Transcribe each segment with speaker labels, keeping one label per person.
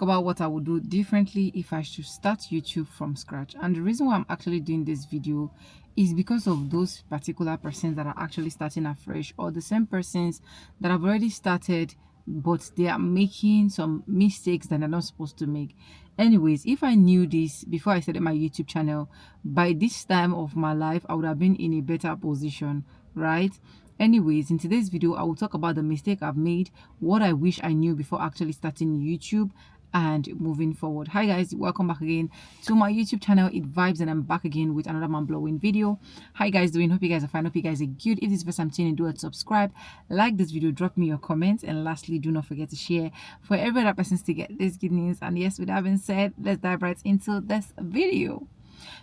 Speaker 1: talk about what I would do differently if I should start YouTube from scratch. And the reason why I'm actually doing this video is because of those particular persons that are actually starting afresh, or the same persons that have already started but they are making some mistakes that they're not supposed to make. Anyways, if I knew this before I started my YouTube channel, by this time of my life I would have been in a better position, right? Anyways, in today's video I will talk about the mistake I've made, what I wish I knew before actually starting YouTube, and moving forward. Hi guys, welcome back again to my YouTube channel. It vibes, and I'm back again with another mind-blowing video. How you guys doing? Hope you guys are fine. Hope you guys are good. If this is the first time tuning in, do it, subscribe, like this video, drop me your comments, and lastly, do not forget to share for every other person to get this good news. And yes, with that being said, let's dive right into this video.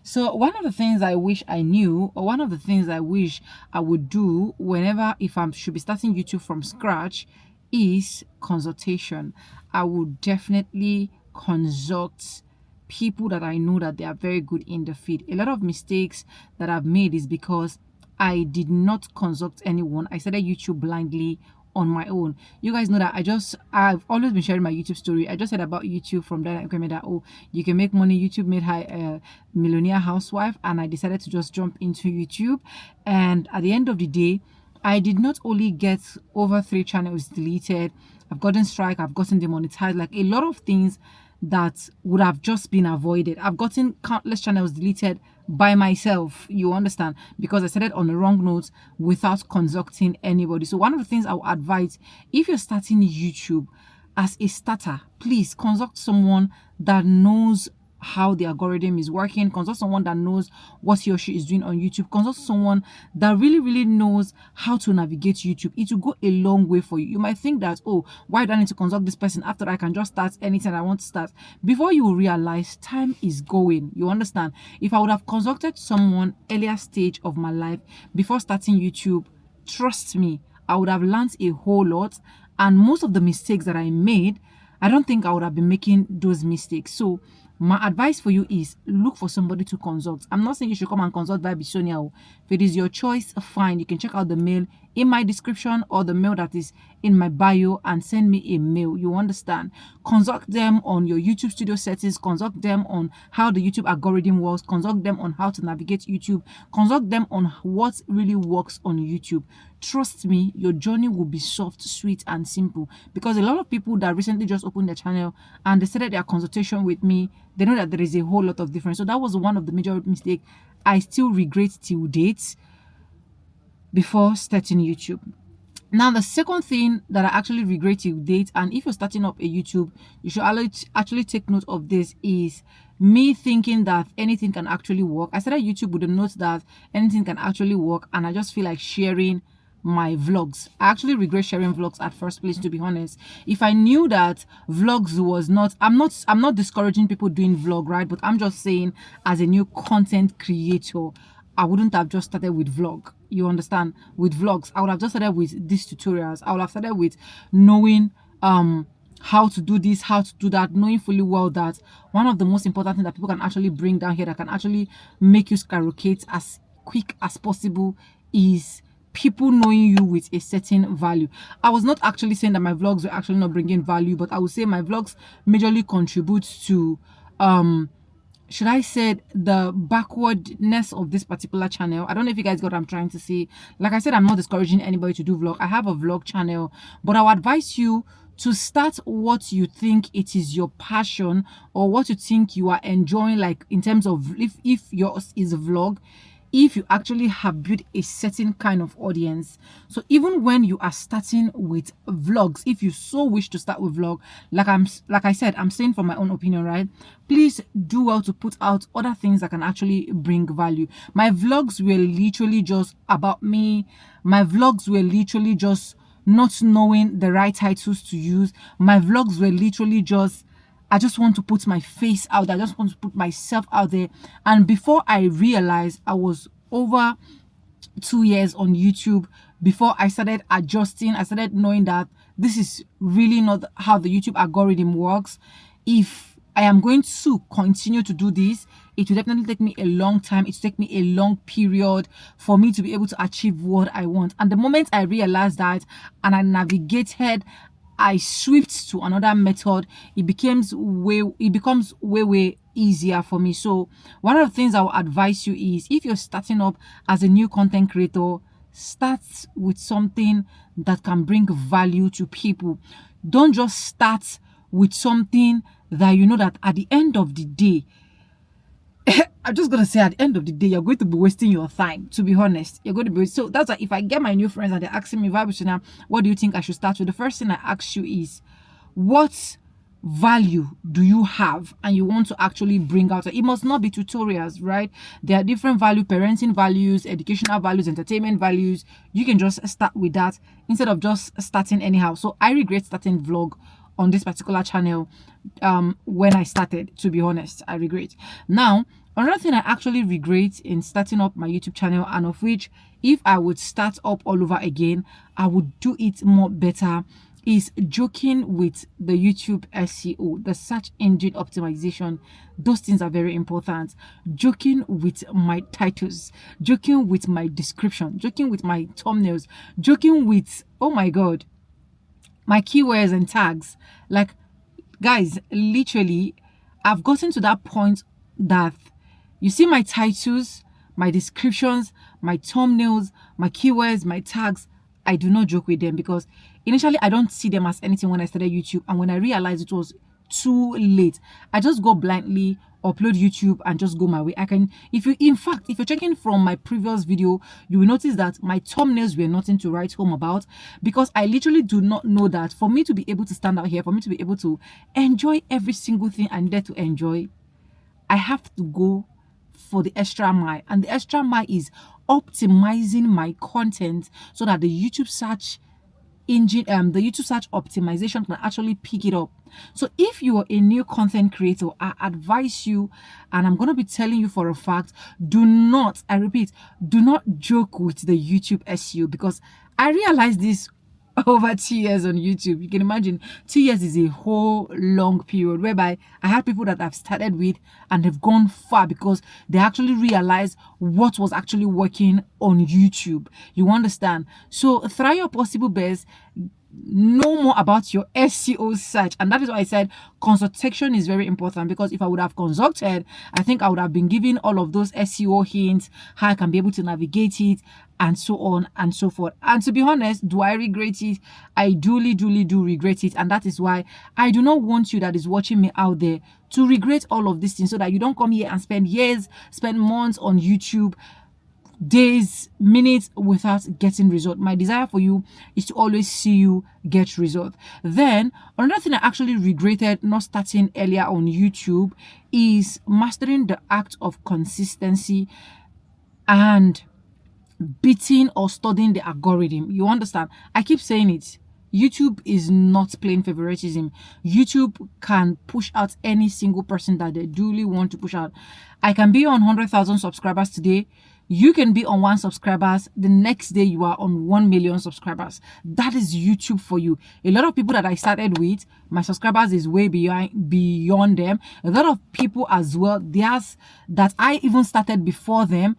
Speaker 1: So one of the things I wish I knew, or one of the things I wish I would do whenever, if I should be starting YouTube from scratch, is consultation. I would definitely consult people that I know that they are very good in the field. A lot of mistakes that I've made is because I did not consult anyone. I started YouTube blindly on my own. You guys know that I've always been sharing my YouTube story. I just said about YouTube from that that, oh, you can make money. YouTube made her a millionaire housewife, and I decided to just jump into YouTube. And at the end of the day, I did not only get over 3 channels deleted, I've gotten strike, I've gotten demonetized, like a lot of things that would have just been avoided. I've gotten countless channels deleted by myself, you understand, because I started on the wrong notes without consulting anybody. So one of the things I would advise, if you're starting YouTube as a starter, please consult someone that knows how the algorithm is working. Consult someone that knows what he or she is doing on YouTube. Consult someone that really knows how to navigate YouTube. It will go a long way for you. You might think that, oh, why do I need to consult this person after I can just start anything I want to start? Before you realize, time is going. You understand? If I would have consulted someone earlier stage of my life before starting YouTube, trust me, I would have learned a whole lot. And most of the mistakes that I made, I don't think I would have been making those mistakes. So my advice for you is look for somebody to consult. I'm not saying you should come and consult via Bisonia. If it is your choice, fine. You can check out the mail in my description or the mail that is in my bio and send me a mail. You understand? Consult them on your YouTube studio settings. Consult them on how the YouTube algorithm works. Consult them on how to navigate YouTube. Consult them on what really works on YouTube. Trust me, your journey will be soft, sweet, and simple. Because a lot of people that recently just opened their channel and they started their consultation with me, they know that there is a whole lot of difference. So that was one of the major mistakes I still regret till date before starting YouTube. Now, the second thing that I actually regret till date, and if you're starting up a YouTube, you should actually take note of this, is me thinking that anything can actually work. I started YouTube with the note that anything can actually work, and I just feel like sharing my vlogs. I actually regret sharing vlogs at first place, to be honest. If I knew that vlogs was not, I'm not discouraging people doing vlog, right? But I'm just saying, as a new content creator, I wouldn't have just started with vlog. You understand? With vlogs, I would have just started with these tutorials. I would have started with knowing how to do this, how to do that, knowing fully well that one of the most important things that people can actually bring down here that can actually make you skyrocket as quick as possible is people knowing you with a certain value. I was not actually saying that my vlogs were actually not bringing value, but I would say my vlogs majorly contribute to should I say the backwardness of this particular channel. I don't know if you guys got what I'm trying to say. Like I said, I'm not discouraging anybody to do vlog. I have a vlog channel, but I would advise you to start what you think it is your passion, or what you think you are enjoying, like in terms of if yours is a vlog, if you actually have built a certain kind of audience. So even when you are starting with vlogs, if you so wish to start with vlog, like I said, I'm saying from my own opinion, right? Please do well to put out other things that can actually bring value. My vlogs were literally just about me. My vlogs were literally just not knowing the right titles to use. My vlogs were literally just, I just want to put my face out there. I just want to put myself out there. And before I realized, I was over 2 years on YouTube before I started adjusting. I started knowing that this is really not how the YouTube algorithm works. If I am going to continue to do this, it will definitely take me a long time. It will take me a long period for me to be able to achieve what I want. And the moment I realized that, and I navigated I switched to another method, it becomes way easier for me. So one of the things I will advise you is, if you're starting up as a new content creator, start with something that can bring value to people. Don't just start with something that you know that at the end of the day, I'm just gonna say, at the end of the day, you're going to be wasting your time. To be honest, you're going to be. So that's why if I get my new friends and they're asking me, Vibration, what do you think I should start with? The first thing I ask you is, what value do you have and you want to actually bring out? It must not be tutorials, right? There are different value, parenting values, educational values, entertainment values. You can just start with that instead of just starting anyhow. So I regret starting vlog on this particular channel when I started. To be honest, I regret. Now, another thing I actually regret in starting up my YouTube channel, and of which if I would start up all over again, I would do it more better, is joking with the YouTube SEO, the search engine optimization. Those things are very important. Joking with my titles, joking with my description, joking with my thumbnails, joking with, oh my god, my keywords and tags. Like, guys, literally, I've gotten to that point that you see my titles, my descriptions, my thumbnails, my keywords, my tags. I do not joke with them, because initially I don't see them as anything when I started YouTube, and when I realized it was too late, I just go blindly upload YouTube and just go my way. I can, if you're checking from my previous video, you will notice that my thumbnails were nothing to write home about, because I literally do not know that for me to be able to stand out here, for me to be able to enjoy every single thing I'm there to enjoy, I have to go for the extra mile. And the extra mile is optimizing my content so that the YouTube search engine, the YouTube search optimization can actually pick it up. So if you are a new content creator, I advise you, and I'm going to be telling you for a fact, do not, I repeat, do not joke with the YouTube SEO, because I realized this over 2 years on YouTube. You can imagine 2 years is a whole long period, whereby I had people that I've started with and have gone far because they actually realized what was actually working on YouTube. You understand? So try your possible best, know more about your SEO search. And that is why I said consultation is very important, because if I would have consulted, I think I would have been given all of those SEO hints, how I can be able to navigate it, and so on and so forth. And to be honest, do I regret it? I duly do regret it. And that is why I do not want you that is watching me out there to regret all of these things, so that you don't come here and spend years, spend months on YouTube, days, minutes without getting result. My desire for you is to always see you get result. Then another thing I actually regretted not starting earlier on YouTube is mastering the act of consistency and beating or studying the algorithm. You understand? I keep saying it. YouTube is not plain favoritism. YouTube can push out any single person that they duly want to push out. I can be on 100,000 subscribers today. You can be on 1 subscribers. The next day you are on 1 million subscribers. That is YouTube for you. A lot of people that I started with, my subscribers is way beyond them. A lot of people as well, there's that I even started before them.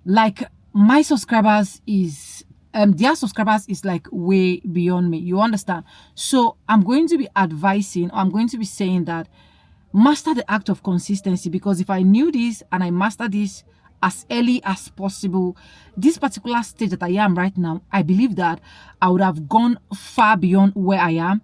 Speaker 1: Like, my subscribers is their subscribers is like way beyond me. You understand? So I'm going to be advising, or I'm going to be saying that master the act of consistency, because if I knew this and I master this as early as possible, this particular stage that I am right now, I believe that I would have gone far beyond where I am.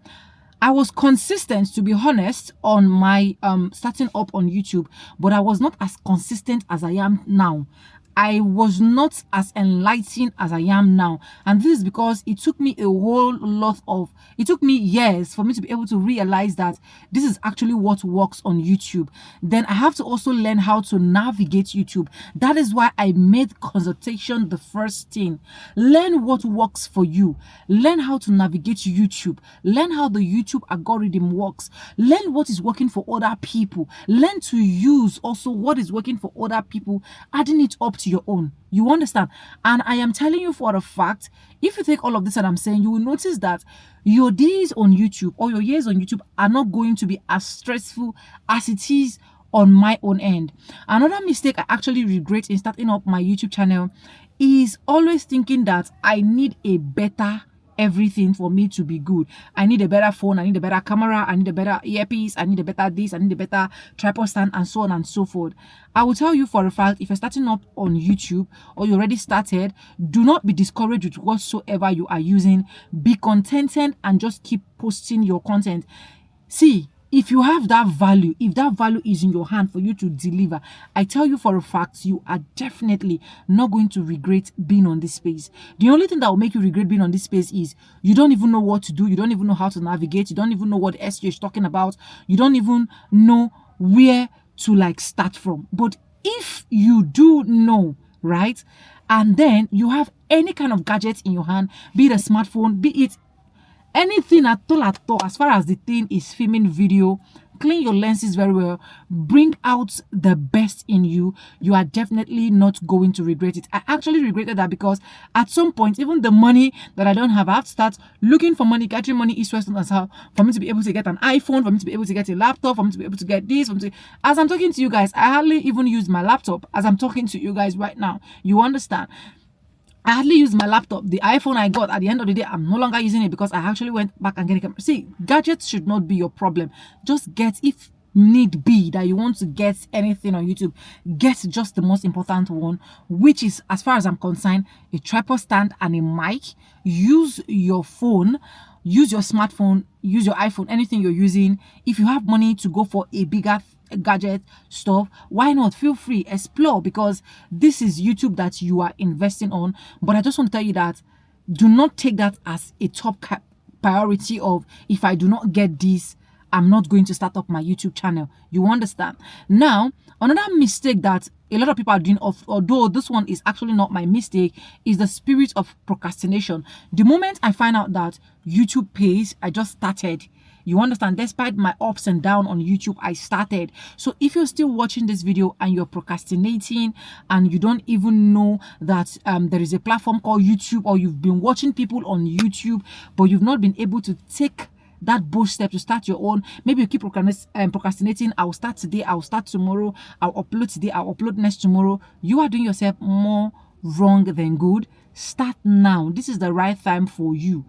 Speaker 1: I was consistent, to be honest, on my starting up on YouTube, but I was not as consistent as I am now. I was not as enlightened as I am now. And this is because it took me it took me years for me to be able to realize that this is actually what works on YouTube. Then I have to also learn how to navigate YouTube. That is why I made consultation the first thing. Learn what works for you. Learn how to navigate YouTube. Learn how the YouTube algorithm works. Learn what is working for other people. Learn to use also what is working for other people, adding it up to your own. You understand? And I am telling you for a fact, if you take all of this that I'm saying, you will notice that your days on YouTube or your years on YouTube are not going to be as stressful as it is on my own end. Another mistake I actually regret in starting up my YouTube channel is always thinking that I need a better everything for me to be good. I need a better phone, I need a better camera, I need a better earpiece, I need a better this, I need a better tripod stand, and so on and so forth. I will tell you for a fact, if you're starting up on YouTube or you already started, do not be discouraged with whatsoever you are using. Be contented and just keep posting your content. See, if you have that value, if that value is in your hand for you to deliver, I tell you for a fact, you are definitely not going to regret being on this space. The only thing that will make you regret being on this space is you don't even know what to do. You don't even know how to navigate. You don't even know what SEO is talking about. You don't even know where to like start from. But if you do know, right, and then you have any kind of gadget in your hand, be it a smartphone, be it anything at all, as far as the thing is filming video, clean your lenses very well, bring out the best in you, you are definitely not going to regret it. I actually regretted that because at some point, even the money that I don't have, I have to start looking for money, gathering money east, west, and south for me to be able to get an iPhone, for me to be able to get a laptop, for me to be able to get this. As I'm talking to you guys, I hardly even use my laptop as I'm talking to you guys right now. You understand? I hardly use my laptop. The iPhone I got, at the end of the day, I'm no longer using it because I actually went back and get a camera. See, gadgets should not be your problem. Just get, if need be that you want to get anything on YouTube, get just the most important one, which is, as far as I'm concerned, a tripod stand and a mic. Use your phone, use your smartphone, use your iPhone, anything you're using. If you have money to go for a bigger gadget stuff, why not? Feel free, explore, because this is YouTube that you are investing on. But I just want to tell you that do not take that as a top priority of, if I do not get this, I'm not going to start up my YouTube channel. You understand? Now, another mistake that a lot of people are doing, although this one is actually not my mistake, is the spirit of procrastination. The moment I find out that YouTube pays, I just started. You understand? Despite my ups and downs on YouTube, I started. So if you're still watching this video and you're procrastinating and you don't even know that there is a platform called YouTube, or you've been watching people on YouTube, but you've not been able to take that bold step to start your own, maybe you keep procrastinating. I'll start today, I'll start tomorrow, I'll upload today, I'll upload next tomorrow. You are doing yourself more wrong than good. Start now. This is the right time for you.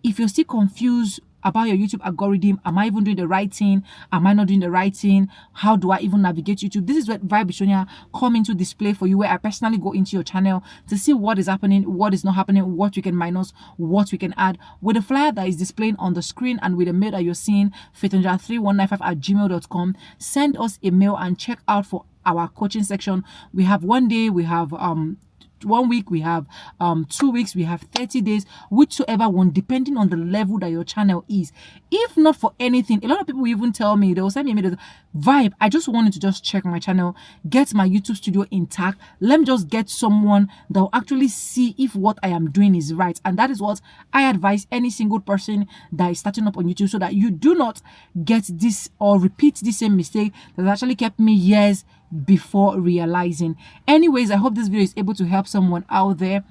Speaker 1: If you're still confused about your YouTube algorithm, am I even doing the right thing? Am I not doing the right thing? How do I even navigate YouTube? This is where Vibe Sonia come into display for you, where I personally go into your channel to see what is happening, what is not happening, what we can minus, what we can add. With the flyer that is displaying on the screen and with the mail that you're seeing, faithonja3195@gmail.com, send us a mail and check out for our coaching section. We have 1 day, we have 1 week, we have 2 weeks, we have 30 days, whichever one, depending on the level that your channel is. If not for anything, a lot of people even tell me, they'll send me a mail, Vibe, I just wanted to just check my channel, get my YouTube studio intact, let me just get someone that will actually see if what I am doing is right. And that is what I advise any single person that is starting up on YouTube, so that you do not get this or repeat the same mistake that actually kept me years before realizing. Anyways, I hope this video is able to help someone out there.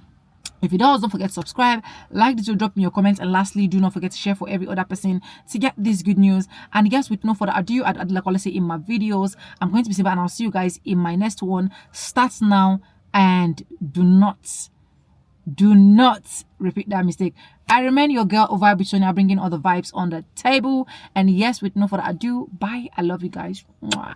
Speaker 1: If it does, don't forget to subscribe, like this video, drop me your comments, and lastly, do not forget to share for every other person to get this good news. And guys, with no further ado, I'd like to say in my videos, I'm going to be simple, and I'll see you guys in my next one. Start now and do not repeat that mistake. I remain your girl, Vibe Sonia, bringing all the vibes on the table. And yes, with no further ado, bye. I love you guys. Mwah.